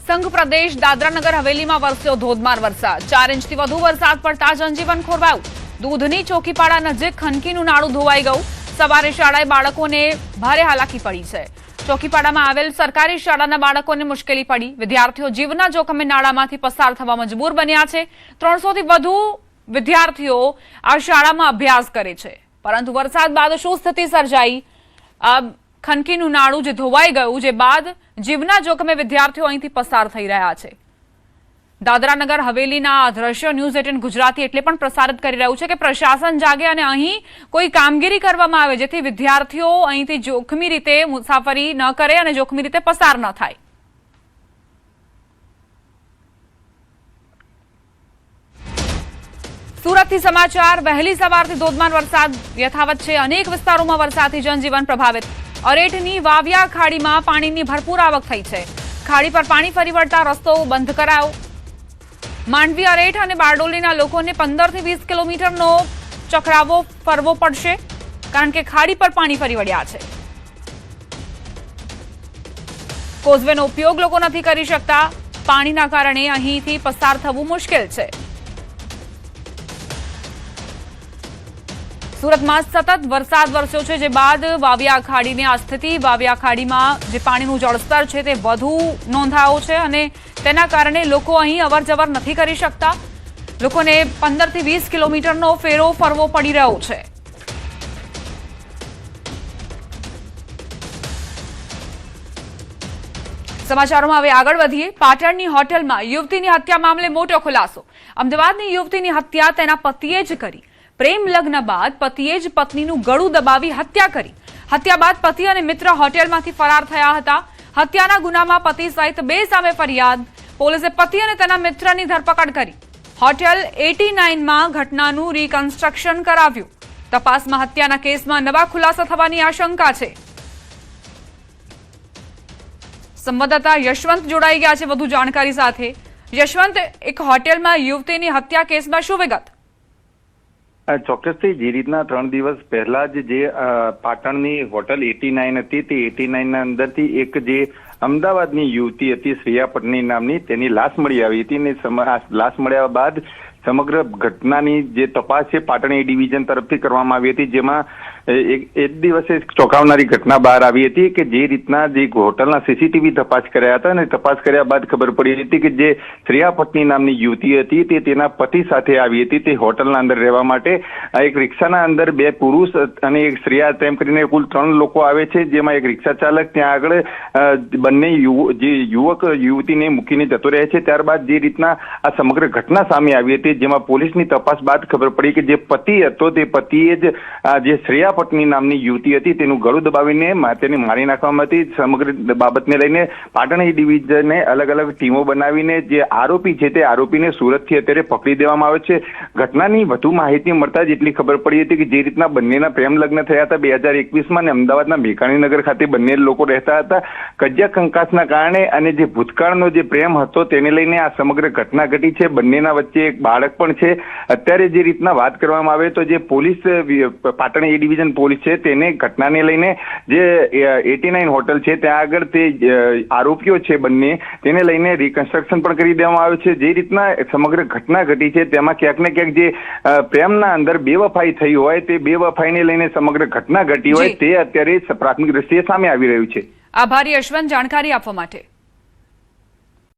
સંઘ પ્રદેશ દાદરાનગર હવેલીમાં વરસ્યો ધોધમાર વરસાદ। 4 ઇંચથી વધુ વરસાદ પડતા જનજીવન ખોરવાયું। દૂધની ચોકીપાડા નજીક ખનકીનું નાળું ધોવાઈ ગયું। સવારે શાળાએ બાળકોને ભારે હાલાકી પડી છે। ચોકીપાડામાં આવેલ સરકારી શાળાના બાળકોને મુશ્કેલી પડી। વિદ્યાર્થીઓ જીવના જોખમે નાળામાંથી પસાર થવા મજબૂર બન્યા છે। 300 થી વધુ વિદ્યાર્થીઓ આ શાળામાં અભ્યાસ કરે છે, પરંતુ વરસાદ બાદ શું સ્થિતિ સર્જાઈ? ખનકીનું નાળું જે ધોવાઈ ગયું, જે બાદ જીવના જોખમે વિદ્યાર્થીઓ અહીંથી પસાર થઈ રહ્યા છે। દાદરાનગર હવેલીના આ દ્રશ્યો ન્યૂઝ 18 ગુજરાતી એટલે પણ પ્રસારિત કરી રહ્યું છે કે પ્રશાસન જાગે અને અહીં કોઈ કામગીરી કરવામાં આવે, જેથી વિદ્યાર્થીઓ અહીંથી જોખમી રીતે મુસાફરી ન કરે અને જોખમી રીતે પસાર ન થાય। સુરતથી સમાચાર। વહેલી સવારથી ધોધમાર વરસાદ યથાવત છે। અનેક વિસ્તારોમાં વરસાદથી જનજીવન પ્રભાવિત। અરેઠની વાવિયા ખાડીમાં પાણીની ભરપૂર આવક થઈ છે। ખાડી પર પાણી ફરી વળતા રસ્તો બંધ કરાયો। માંડવી, અરેઠ અને બારડોલીના લોકોને 15 થી 20 કિલોમીટરનો ચક્રાવો ફરવો પડશે, કારણ કે ખાડી પર પાણી ફરી વળ્યા છે। કોઝવેનો ઉપયોગ લોકો નથી કરી શકતા। પાણીના કારણે અહીંથી પસાર થવું મુશ્કેલ છે। સુરતમાં સતત વરસાદ વરસ્યો છે, જે બાદ વાવિયા ખાડીની આ સ્થિતિ। વાવિયા ખાડીમાં જે પાણીનું જળસ્તર છે તે વધુ નોંધાયો છે અને તેના કારણે લોકો અહીં અવરજવર નથી કરી શકતા। લોકોને 15 થી 20 કિલોમીટરનો ફેરો ફરવો પડી રહ્યો છે। સમાચારોમાં હવે આગળ વધીએ। પાટણની હોટેલમાં યુવતીની હત્યા મામલે મોટો ખુલાસો। અમદાવાદની યુવતીની હત્યા તેના પતિએ જ કરી। પ્રેમ લગ્ન બાદ પતિએ જ પત્નીનું ગળું દબાવી હત્યા કરી। હત્યા બાદ પતિ અને મિત્ર હોટેલમાંથી ફરાર થયા હતા। હત્યાના ગુનામાં પતિ સહિત 2 સામે ફરિયાદ। પોલીસે પતિ અને તેના મિત્રની ધરપકડ કરી। હોટેલ 89માં ઘટનાનું રિકન્સ્ટ્રક્શન કરાવ્યું। તપાસમાં હત્યાના કેસમાં નવા ખુલાસા થવાની આશંકા છે। સંવાદદાતા યશવંત જોડાઈ ગયા છે વધુ જાણકારી સાથે। યશવંત, એક હોટેલમાં યુવતીની હત્યા કેસમાં શું વિગત? ચોક્કસથી જે રીતના 3 દિવસ પહેલા જ જે પાટણની હોટલ 89 હતી, તે 89 ના અંદરથી એક જે અમદાવાદની યુવતી હતી શ્રેયા પટની નામની, તેની લાશ મળી આવી હતી અને લાશ મળ્યા બાદ સમગ્ર ઘટનાની જે તપાસ છે પાટણ એ ડિવિઝન તરફથી કરવામાં આવી હતી, જેમાં એક દિવસે ચોંકાવનારી ઘટના બહાર આવી હતી કે જે રીતના જે હોટલના સીસીટીવી તપાસ કર્યા હતા અને તપાસ કર્યા બાદ ખબર પડી હતી કે જે શ્રેયા પટની નામની યુવતી હતી તે તેના પતિ સાથે આવી હતી તે હોટલના અંદર રહેવા માટે। એક રિક્ષાના અંદર 2 પુરુષ અને એક શ્રેયા તેમ કરીને કુલ 3 લોકો આવે છે, જેમાં એક રિક્ષા ચાલક ત્યાં આગળ બંને જે યુવક યુવતીને મૂકીને જતો રહે છે। ત્યારબાદ જે રીતના આ સમગ્ર ઘટના સામે આવી હતી, જેમાં પોલીસની તપાસ બાદ ખબર પડી કે જે પતિ હતો તે પતિએ જ જે શ્રેયા પટની નામની યુવતી હતી તેનું ગળું દબાવીને તેને મારી નાખવામાં હતી। સમગ્ર બાબતને લઈને પાટણ ડિવિઝને અલગ અલગ ટીમો બનાવીને જે આરોપી છે તે આરોપીને સુરતથી અત્યારે પકડી દેવામાં આવે છે। ઘટનાની વધુ માહિતી મળતા જ એટલી ખબર પડી હતી કે જે રીતના બંનેના પ્રેમ લગ્ન થયા હતા 2021માં અને અમદાવાદના ભેખાણીનગર ખાતે બંને લોકો રહેતા હતા। કજિયા કંકાસના કારણે અને જે ભૂતકાળનો જે પ્રેમ હતો તેને લઈને આ સમગ્ર ઘટના ઘટી છે। બંનેના વચ્ચે એક બાળક પણ છે। અત્યારે જે રીતના વાત કરવામાં આવે તો જે પોલીસ પાટણ એ ડિવિઝન પોલીસ છે તેને ઘટનાને લઈને જે 89 હોટલ છે ત્યાં આગળ તે આરોપીઓ છે બંને તેને લઈને રિકન્સ્ટ્રક્શન પણ કરી દેવામાં આવ્યું છે। જે રીતના સમગ્ર ઘટના ઘટી છે તેમાં ક્યાંક ને ક્યાંક જે પ્રેમના અંદર બેવફાઈ થઈ હોય તે બેવફાઈને લઈને સમગ્ર ઘટના ઘટી હોય તે અત્યારે પ્રાથમિક દ્રષ્ટિએ સામે આવી રહ્યું છે। આભાર યશવંત, જાણકારી આપવા માટે।